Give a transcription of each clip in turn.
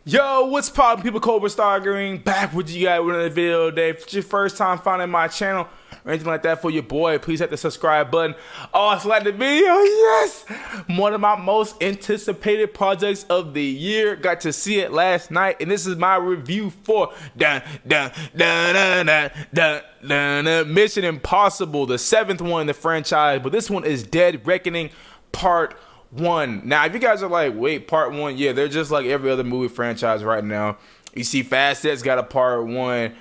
Yo, what's poppin', people? Cobra Star Green back with you guys with another video today. If it's your first time finding my channel or anything like that for your boy, please hit the subscribe button. Also like the video, yes! One of my most anticipated projects of the year. Got to see it last night, and this is my review for Mission Impossible, the 7th one in the franchise, but this one is Dead Reckoning Part 1. Now, if you guys are like, wait, Part 1, yeah, they're just like every other movie franchise right now. You see Fast X's got a Part 1.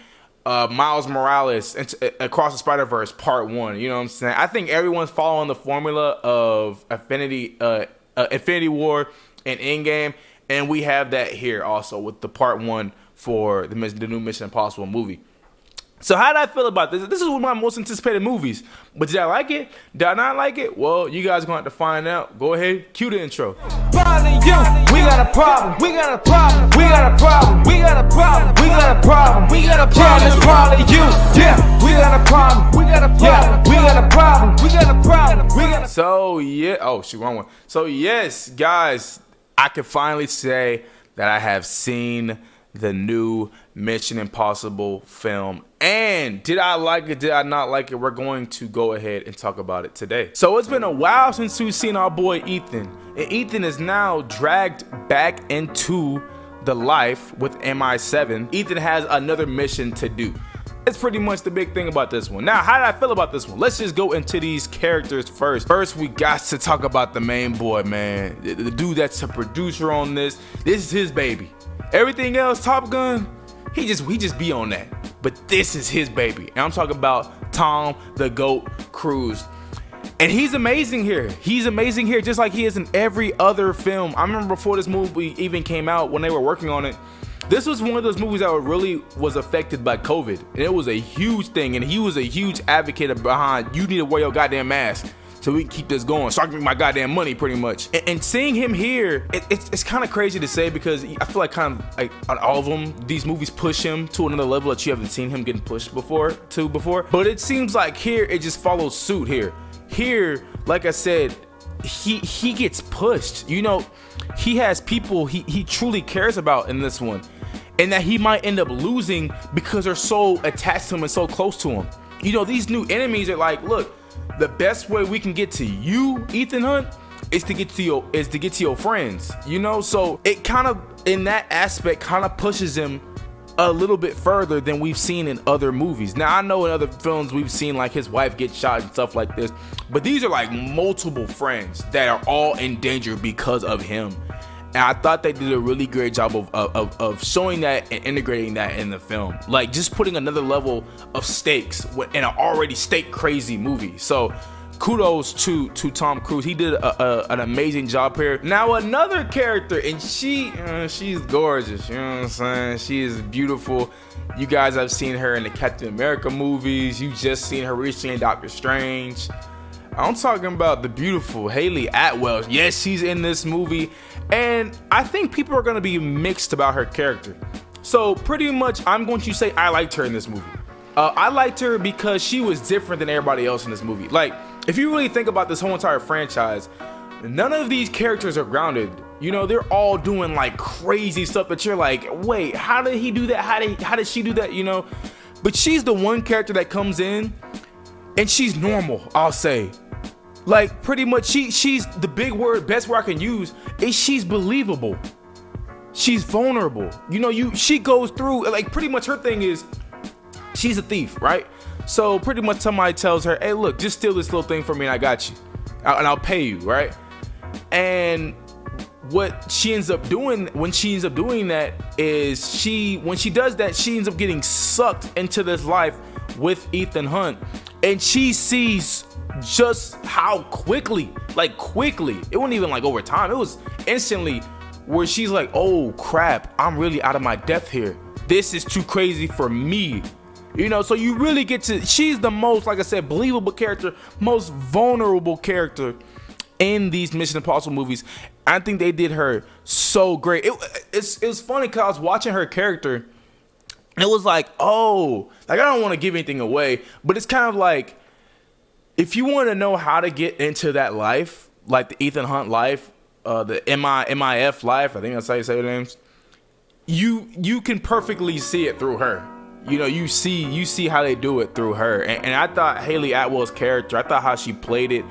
Miles Morales, Across the Spider-Verse, Part 1. You know what I'm saying? I think everyone's following the formula of Infinity War and Endgame, and we have that here also with the Part 1 for the new Mission Impossible movie. So how did I feel about this? This is one of my most anticipated movies. But did I like it? Did I not like it? Well, you guys are going to have to find out. Go ahead, cue the intro. We got a problem. We got a problem. We got a problem. We got a problem. We got a problem. We got a problem. Yeah, it's probably you. Yeah, we got a problem. We got a problem. Yeah, we got a problem. We got a problem. We got a. So yeah. Oh shoot, wrong one. So yes, guys, I can finally say that I have seen the new Mission Impossible film. And did I like it? Did I not like it? We're going to go ahead and talk about it today. So it's been a while since we've seen our boy Ethan. And Ethan is now dragged back into the life with MI7. Ethan has another mission to do. That's pretty much the big thing about this one. Now, how did I feel about this one? Let's just go into these characters first. First, we got to talk about the main boy, man. The dude that's a producer on this. This is his baby. Everything else, Top Gun, he just be on that. But this is his baby. And I'm talking about Tom the Goat Cruise. And he's amazing here. He's amazing here just like he is in every other film. I remember before this movie even came out, when they were working on it, this was one of those movies that really was affected by COVID. And it was a huge thing. And he was a huge advocate behind, you need to wear your goddamn mask so we can keep this going, so I can make my goddamn money, pretty much. And seeing him here, it's kind of crazy to say, because I feel like kind of like on all of them, these movies push him to another level that you haven't seen him getting pushed before. But it seems like here it just follows suit here. Here, like I said, he gets pushed. You know, he has people he truly cares about in this one, and that he might end up losing because they're so attached to him and so close to him. You know, these new enemies are like, look, the best way we can get to you, Ethan Hunt, is to get to your friends, you know? So it kind of, in that aspect, kind of pushes him a little bit further than we've seen in other movies. Now, I know in other films we've seen like his wife get shot and stuff like this, but these are like multiple friends that are all in danger because of him. And I thought they did a really great job of showing that and integrating that in the film. Like, just putting another level of stakes in an already stake crazy movie. So kudos to Tom Cruise. He did an amazing job here. Now, another character, and she's gorgeous. You know what I'm saying? She is beautiful. You guys have seen her in the Captain America movies. You just seen her recently in Doctor Strange. I'm talking about the beautiful Hayley Atwell. Yes, she's in this movie. And I think people are going to be mixed about her character. So pretty much I'm going to say I liked her in this movie. I liked her because she was different than everybody else in this movie. Like, if you really think about this whole entire franchise, none of these characters are grounded. You know, they're all doing like crazy stuff that you're like, wait, how did he do that? How did she do that? You know, but she's the one character that comes in and she's normal, I'll say. Like, pretty much she's the best word I can use is she's believable. She's vulnerable. You know, she goes through, like, pretty much her thing is she's a thief, right? So pretty much somebody tells her, hey, look, just steal this little thing from me and I got you. And I'll pay you, right? And what she ends up doing when she ends up doing that is when she does that, she ends up getting sucked into this life with Ethan Hunt. And she sees just how quickly, it wasn't even like over time, it was instantly, where she's like, oh crap, I'm really out of my depth here. This is too crazy for me. You know, so you really get to, she's the most, like I said, believable character, most vulnerable character in these Mission Impossible movies. I think they did her so great. It was funny because I was watching her character and it was like, oh, like, I don't want to give anything away, but it's kind of like, if you want to know how to get into that life, like the Ethan Hunt life, the MIF life, I think that's how you say their names, you can perfectly see it through her. You know, you see how they do it through her. And I thought Haley Atwell's character, I thought how she played it,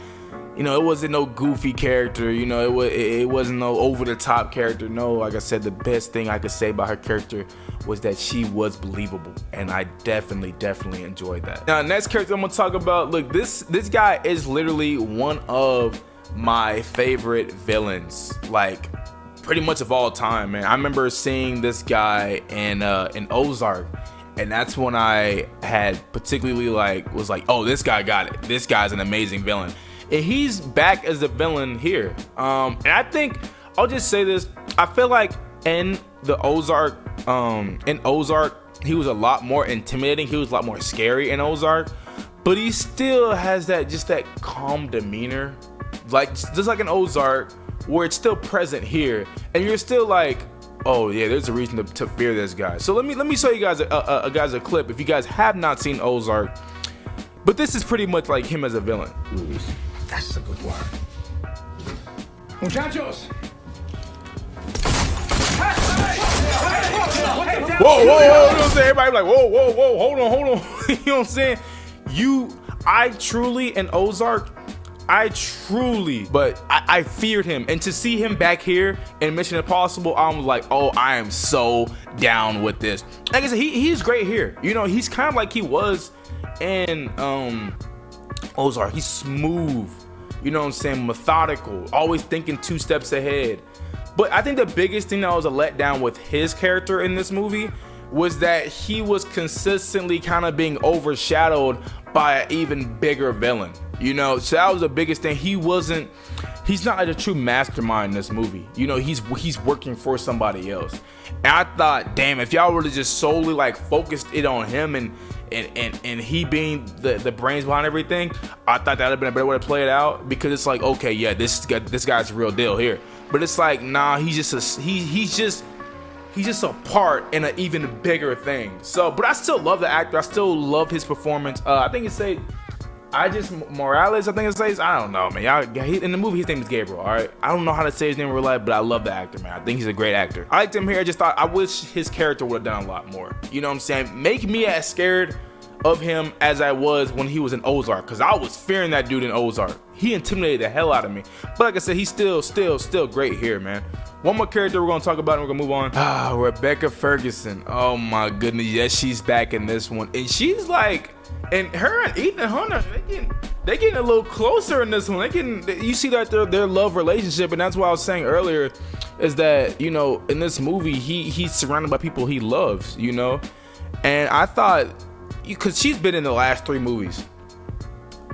you know, it wasn't no goofy character, you know, it wasn't no over the top character. No, like I said, the best thing I could say about her character was that she was believable, and I definitely enjoyed that. Now, next character I'm gonna talk about, look, this guy is literally one of my favorite villains, like pretty much of all time, man. I remember seeing this guy in Ozark, and that's when I had particularly was like, oh, this guy got it. This guy's an amazing villain. And he's back as a villain here. And I think, I'll just say this, I feel like in Ozark, he was a lot more intimidating. He was a lot more scary in Ozark, but he still has that calm demeanor, like just like in Ozark, where it's still present here, and you're still like, oh yeah, there's a reason to fear this guy. So let me show you guys a clip if you guys have not seen Ozark, but this is pretty much like him as a villain. That's a good word. Muchachos. Whoa, you know what I'm saying? Everybody like, whoa, hold on. You know what I'm saying? I truly, in Ozark, but I feared him. And to see him back here in Mission Impossible, I'm like, oh, I am so down with this. Like I said, he's great here. You know, he's kind of like he was in Ozark. He's smooth, you know what I'm saying, methodical, always thinking 2 steps ahead. But I think the biggest thing that was a letdown with his character in this movie was that he was consistently kind of being overshadowed by an even bigger villain, you know. So that was the biggest thing. He's not like a true mastermind in this movie, you know. He's working for somebody else. And I thought, damn, if y'all were to just solely like focused it on him and he being the brains behind everything, I thought that'd have been a better way to play it out, because it's like, okay, yeah, this guy's the real deal here. But it's like, nah, he's just a part in an even bigger thing. So, but I still love the actor. I still love his performance. I think it said, Morales, I think it says. I don't know, man. In the movie, his name is Gabriel, all right? I don't know how to say his name in real life, but I love the actor, man. I think he's a great actor. I liked him here. I just thought, I wish his character would have done a lot more. You know what I'm saying? Make me as scared of him as I was when he was in Ozark, because I was fearing that dude in Ozark. He intimidated the hell out of me. But like I said, he's still great here, man. One more character we're gonna talk about, and we're gonna move on. Rebecca Ferguson. Oh my goodness, yes, she's back in this one, and she's like, and her and Ethan Hunter, they getting a little closer in this one. You see that their love relationship, and that's what I was saying earlier, is that, you know, in this movie he's surrounded by people he loves, you know. And I thought, because she's been in the last 3 movies,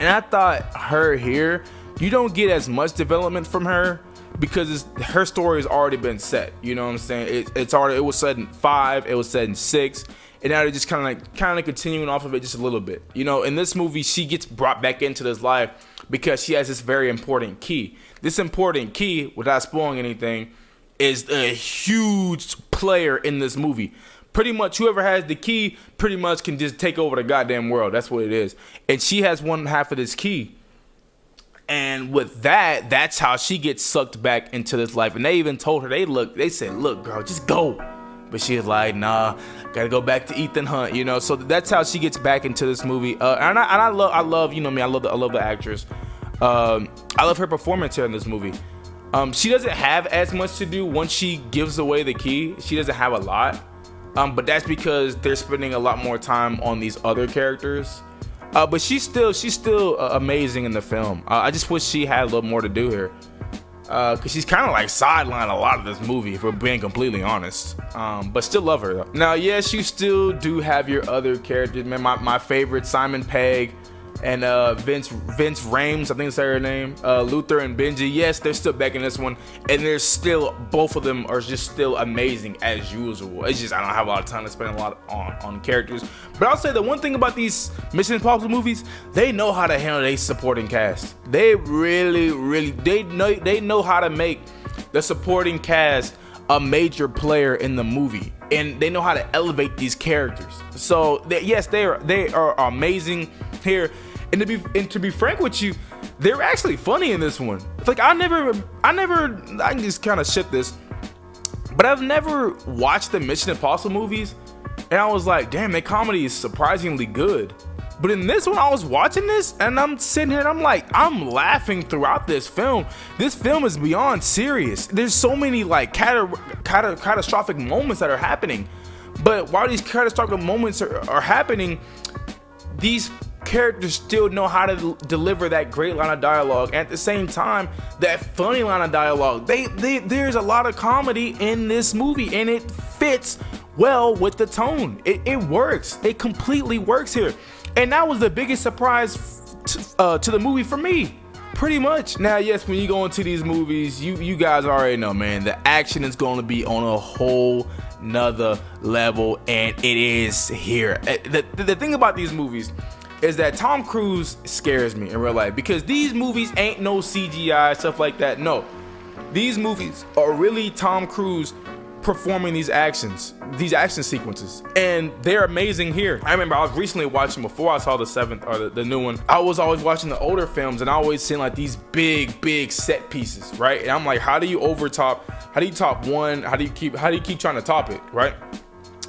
and I thought her here, you don't get as much development from her, because her story has already been set. You know what I'm saying? It was set in 5, it was set in 6, and now they're just kind of continuing off of it just a little bit. You know, in this movie, she gets brought back into this life because she has this very important key. This important key, without spoiling anything, is a huge player in this movie. Pretty much whoever has the key pretty much can just take over the goddamn world. That's what it is. And she has one half of this key. And with that, that's how she gets sucked back into this life. And they even told her, they said, look, girl, just go. But she was like, nah, gotta go back to Ethan Hunt, you know. So that's how she gets back into this movie. And I love, you know me, I love the actress. I love her performance here in this movie. She doesn't have as much to do once she gives away the key. She doesn't have a lot. But that's because they're spending a lot more time on these other characters. But she's still amazing in the film. I just wish she had a little more to do here. Because she's kind of like sidelined a lot of this movie, if we're being completely honest. But still love her though. Now, yes, you still do have your other characters, man. My favorite, Simon Pegg and Vince Rames, I think that's her name. Luther and Benji, yes, they're still back in this one, and they're still, both of them are just still amazing as usual. It's just I don't have a lot of time to spend a lot on characters. But I'll say the one thing about these Mission Impossible movies, they know how to handle their supporting cast. They really they know how to make the supporting cast a major player in the movie, and they know how to elevate these characters. So yes, they are amazing here. And to be frank with you, they're actually funny in this one. It's like I can just kind of shit this. But I've never watched the Mission Impossible movies, and I was like, damn, their comedy is surprisingly good. But in this one, I was watching this, and I'm sitting here, and I'm like, I'm laughing throughout this film. This film is beyond serious. There's so many like catastrophic moments that are happening. But while these catastrophic moments are happening, these characters still know how to deliver that great line of dialogue, and at the same time, that funny line of dialogue. There's a lot of comedy in this movie, and it fits well with the tone. It works. It completely works here. And that was the biggest surprise to the movie for me, pretty much. Now, yes, when you go into these movies, you guys already know, man, the action is going to be on a whole nother level, and it is here. The thing about these movies is that Tom Cruise scares me in real life, because these movies ain't no CGI, stuff like that. No, these movies are really Tom Cruise performing these action sequences, and they're amazing here. I remember I was recently watching, before I saw the 7th or the new one, I was always watching the older films, and I always seen like these big set pieces, right? And I'm like, how do you top one? How do you keep trying to top it, right?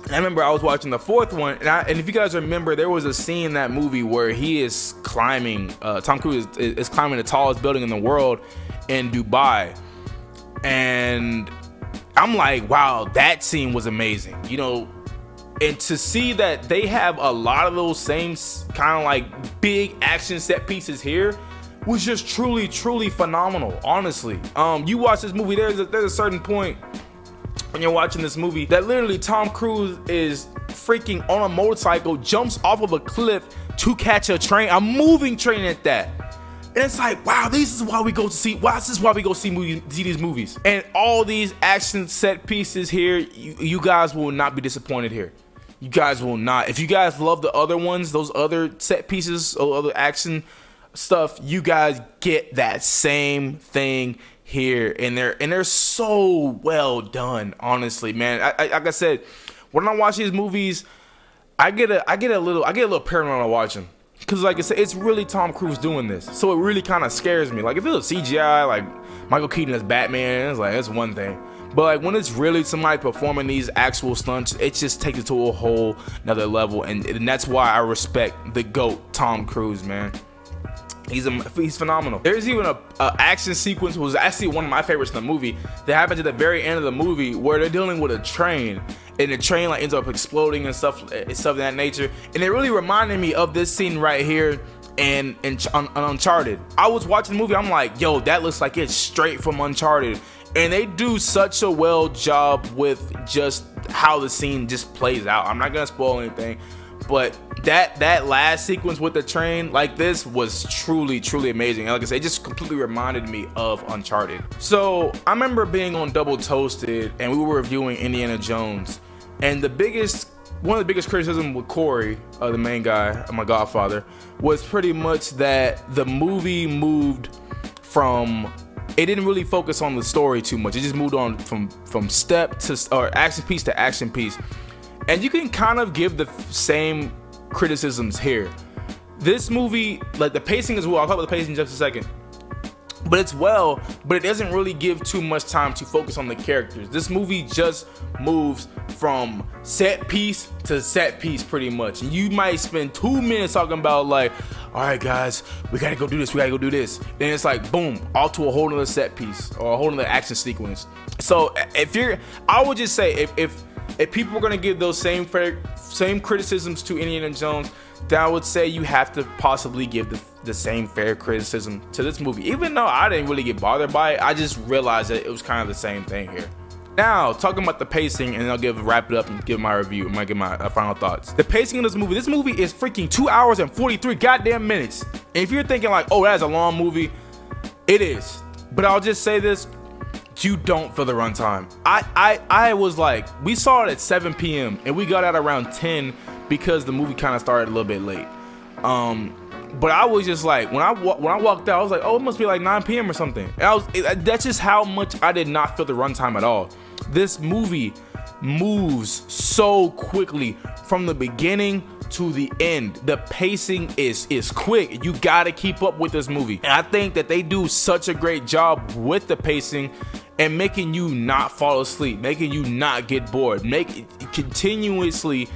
And I remember I was watching the 4th one, and if you guys remember, there was a scene in that movie where he is climbing, Tom Cruise is climbing the tallest building in the world in Dubai, and I'm like, wow, that scene was amazing, you know. And to see that they have a lot of those same kind of like big action set pieces here was just truly phenomenal, honestly. You watch this movie, there's a certain point when you're watching this movie that literally Tom Cruise is freaking on a motorcycle, jumps off of a cliff to catch a train, a moving train at that. And it's like, wow, this is why we go see these movies. And all these action set pieces here, you guys will not be disappointed here. You guys will not. If you guys love the other ones, those other set pieces, or other action stuff, you guys get that same thing here. And they're so well done, honestly, man. Like I said, when I watch these movies, I get a little paranoid when I watch them. Because like I said, it's really Tom Cruise doing this. So it really kind of scares me. Like if it was CGI, like Michael Keaton as Batman, it's like, that's one thing. But like when it's really somebody performing these actual stunts, it just takes it to a whole nother level. And that's why I respect the GOAT, Tom Cruise, man. He's phenomenal. There's even a action sequence, was actually one of my favorites in the movie, that happens at the very end of the movie, where they're dealing with a train, and the train like ends up exploding and stuff of that nature. And it really reminded me of this scene right here in Uncharted. I was watching the movie, I'm like, yo, that looks like it's straight from Uncharted. And they do such a well job with just how the scene just plays out. I'm not gonna spoil anything, but that last sequence with the train like this was truly amazing. And like I said, it just completely reminded me of Uncharted. So I remember being on Double Toasted, and we were reviewing Indiana Jones, and one of the biggest criticisms with Corey, the main guy, my godfather, was pretty much that the movie moved from, it didn't really focus on the story too much. It just moved on from step to, or action piece to action piece. And you can kind of give the same criticisms here. This movie, like the pacing as well, I'll talk about the pacing in just a second, but it's well, but it doesn't really give too much time to focus on the characters. This movie just moves from set piece to set piece pretty much. And you might spend 2 minutes talking about like, all right guys, we gotta go do this, then it's like boom, all to a whole nother set piece or a whole nother action sequence. So I would just say if people were gonna give those same criticisms to Indiana Jones, then I would say you have to possibly give the same fair criticism to this movie. Even though I didn't really get bothered by it, I just realized that it was kind of the same thing here. Now, talking about the pacing, and I'll wrap it up and give my review, and give my final thoughts. The pacing of this movie is freaking 2 hours and 43 goddamn minutes. And if you're thinking like, oh, that's a long movie, it is. But I'll just say this, you don't feel the runtime. I was like, we saw it at 7 p.m. and we got out around 10 because the movie kind of started a little bit late. But I was just like, when I walked out, I was like, oh, it must be like 9 p.m. or something. And that's just how much I did not feel the runtime at all. This movie moves so quickly from the beginning to the end. The pacing is quick. You gotta keep up with this movie. And I think that they do such a great job with the pacing and making you not fall asleep, making you not get bored, continuously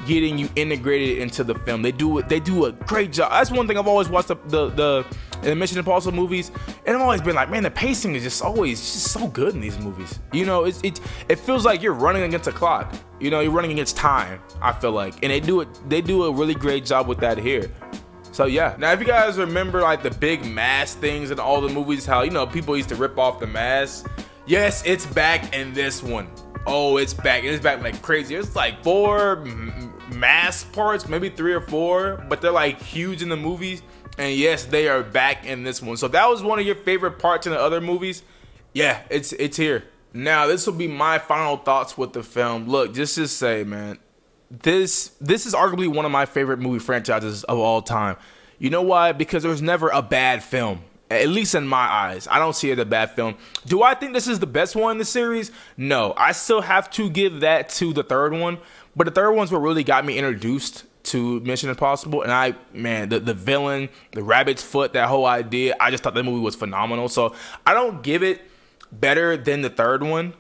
getting you integrated into the film. They do a great job. That's one thing I've always watched the Mission Impossible movies, and I've always been like, man, the pacing is just always so good in these movies. You know, it feels like you're running against a clock. You know, you're running against time, I feel like. And they do a really great job with that here. So yeah. Now if you guys remember like the big mask things in all the movies, how, you know, people used to rip off the mask. Yes, it's back in this one. Oh, it's back. It's back like crazy. It's like 4 mask parts, maybe 3 or 4, but they're like huge in the movies. And yes, they are back in this one. So if that was one of your favorite parts in the other movies, yeah, it's here. Now, this will be my final thoughts with the film. Look, just to say, man, this is arguably one of my favorite movie franchises of all time. You know why? Because there's never a bad film. At least in my eyes. I don't see it as a bad film. Do I think this is the best one in the series? No. I still have to give that to the third one. But the third one's what really got me introduced to Mission Impossible. And the villain, the rabbit's foot, that whole idea, I just thought that movie was phenomenal. So I don't give it better than the third one.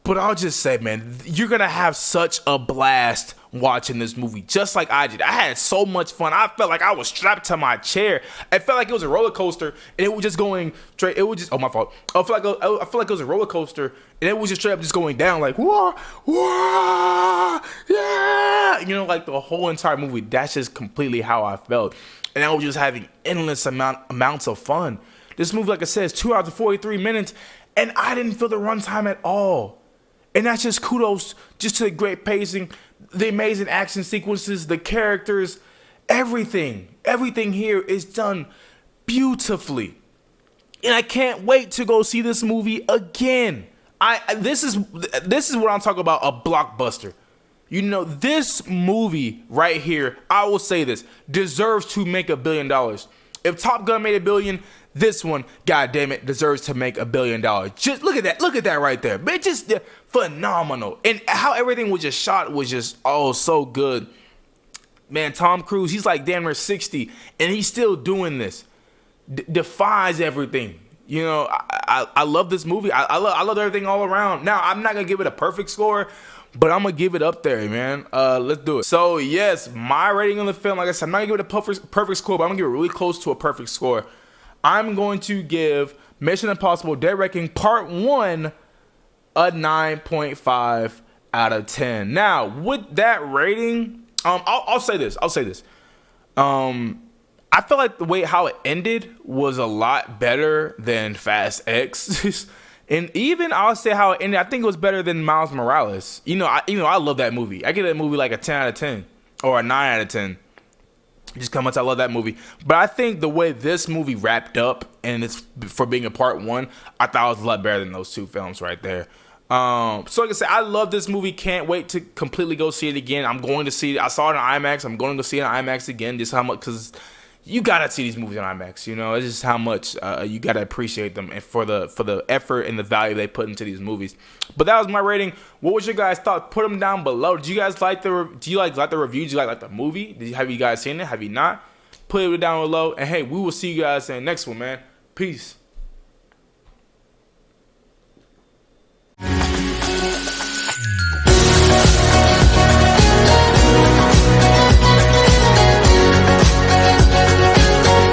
But I'll just say, man, you're going to have such a blast watching this movie, just like I did. I had so much fun. I felt like I was strapped to my chair. I felt like it was a roller coaster, and it was just going straight. It was just, oh, my fault. I feel like it was a roller coaster, and it was just straight up just going down like, whoa, whoa, yeah. You know, like the whole entire movie, that's just completely how I felt. And I was just having endless amounts of fun. This movie, like I said, is 2 hours and 43 minutes, and I didn't feel the runtime at all. And that's just kudos just to the great pacing, the amazing action sequences, the characters, everything. Everything here is done beautifully. And I can't wait to go see this movie again. This is what I'm talking about, a blockbuster. You know, this movie right here, I will say this, deserves to make $1 billion. If Top Gun made $1 billion, this one, god damn it, deserves to make $1 billion. Just look at that right there. Man, just phenomenal. And how everything was just shot was just, oh, so good. Man, Tom Cruise, he's like damn near 60, and he's still doing this. Defies everything. You know, I love this movie. I love everything all around. Now, I'm not going to give it a perfect score, but I'm going to give it up there, man. Let's do it. So, yes, my rating on the film, like I said, I'm not going to give it a perfect score, but I'm going to give it really close to a perfect score. I'm going to give Mission Impossible Dead Reckoning Part 1 a 9.5 out of 10. Now, with that rating, I'll say this. I feel like the way how it ended was a lot better than Fast X. And even I'll say how it ended, I think it was better than Miles Morales. I love that movie. I give that movie like a 10 out of 10 or a 9 out of 10. Just how much I love that movie. But I think the way this movie wrapped up, and it's for being a part 1, I thought it was a lot better than those 2 films right there. So like I said, I love this movie. Can't wait to completely go see it again. I'm going to see it. I saw it in IMAX. I'm going to go see it in IMAX again. Just how much, because you gotta see these movies in IMAX. You know, it's just how much you gotta appreciate them and for the effort and the value they put into these movies. But that was my rating. What was your guys' thought? Put them down below. Did you guys like the review? Do you like the movie? Have you guys seen it? Have you not? Put it down below. And hey, we will see you guys in the next one, man. Peace.